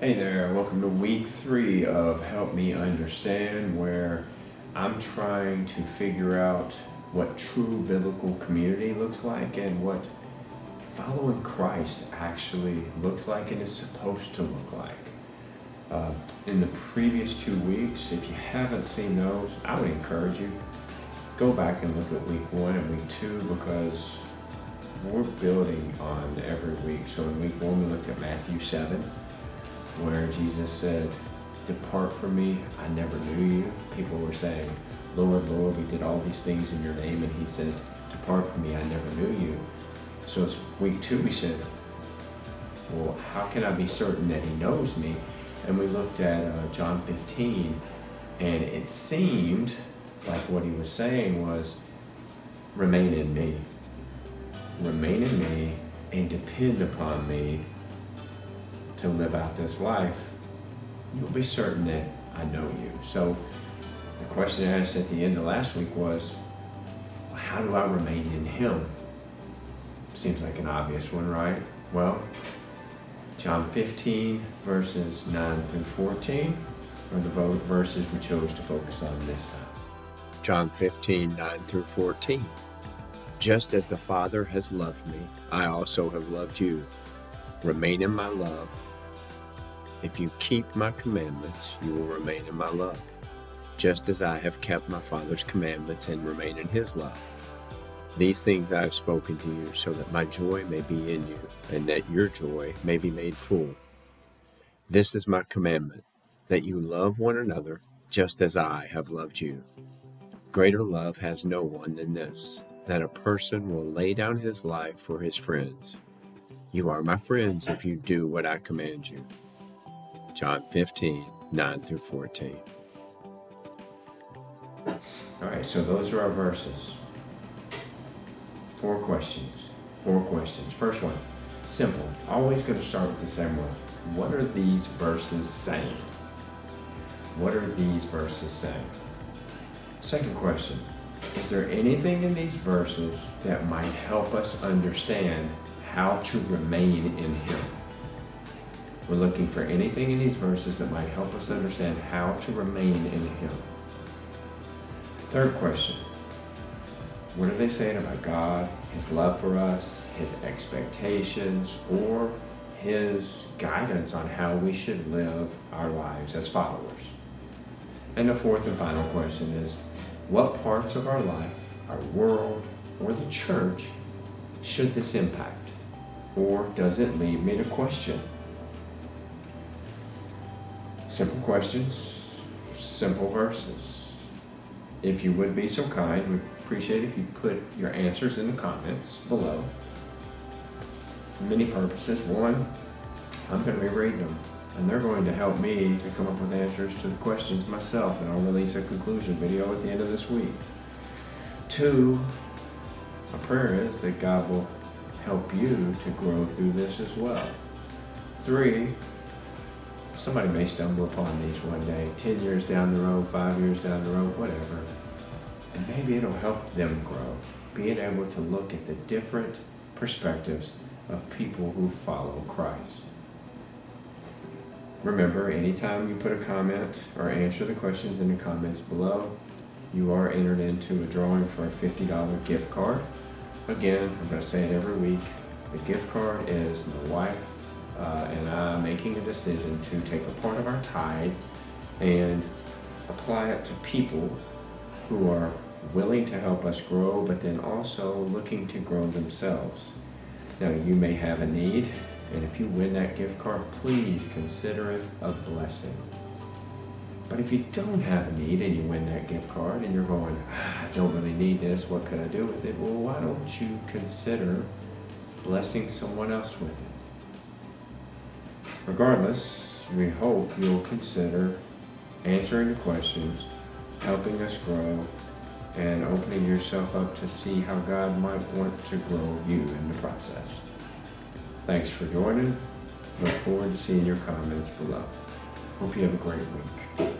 Hey there, welcome to week 3 of Help Me Understand, where I'm trying to figure out what true biblical community looks like and what following Christ actually looks like and is supposed to look like. In the previous 2 weeks, if you haven't seen those, I would encourage you, go back and look at week 1 and week 2 because we're building on every week. So in week 1, we looked at Matthew 7. Where Jesus said, "Depart from me, I never knew you." People were saying, "Lord, Lord, we did all these things in your name." And he said, "Depart from me, I never knew you." So it's week 2, we said, well, how can I be certain that he knows me? And we looked at John 15, and it seemed like what he was saying was, remain in me. Remain in me and depend upon me to live out this life. You'll be certain that I know you. So the question I asked at the end of last week was, how do I remain in him? Seems like an obvious one, right? Well, John 15 verses 9 through 14 are the verses we chose to focus on this time. John 15, 9 through 14. Just as the Father has loved me, I also have loved you. Remain in my love. If you keep my commandments, you will remain in my love, just as I have kept my Father's commandments and remain in his love. These things I have spoken to you, so that my joy may be in you, and that your joy may be made full. This is my commandment, that you love one another, just as I have loved you. Greater love has no one than this, that a person will lay down his life for his friends. You are my friends if you do what I command you. John 15, 9 through 14. All right, so those are our verses. 4 questions. First one, simple. Always going to start with the same one. What are these verses saying? What are these verses saying? Second question, is there anything in these verses that might help us understand how to remain in him? We're looking for anything in these verses that might help us understand how to remain in him. Third question, what are they saying about God, his love for us, his expectations, or his guidance on how we should live our lives as followers? And the fourth and final question is, what parts of our life, our world, or the church should this impact? Or does it lead me to question? Simple questions, simple verses. If you would be so kind, we'd appreciate if you put your answers in the comments below. For many purposes. One, I'm going to be reading them, and they're going to help me to come up with answers to the questions myself, and I'll release a conclusion video at the end of this week. 2, my prayer is that God will help you to grow through this as well. 3, somebody may stumble upon these one day, 10 years down the road, 5 years down the road, whatever. And maybe it'll help them grow, being able to look at the different perspectives of people who follow Christ. Remember, anytime you put a comment or answer the questions in the comments below, you are entered into a drawing for a $50 gift card. Again, I'm going to say it every week. The gift card is my wife and I making a decision to take a part of our tithe and apply it to people who are willing to help us grow, but then also looking to grow themselves. Now, you may have a need, and if you win that gift card, please consider it a blessing. But if you don't have a need and you win that gift card and you're going, I don't really need this, what could I do with it? Well, why don't you consider blessing someone else with it? Regardless, we hope you'll consider answering the questions, helping us grow, and opening yourself up to see how God might want to grow you in the process. Thanks for joining. Look forward to seeing your comments below. Hope you have a great week.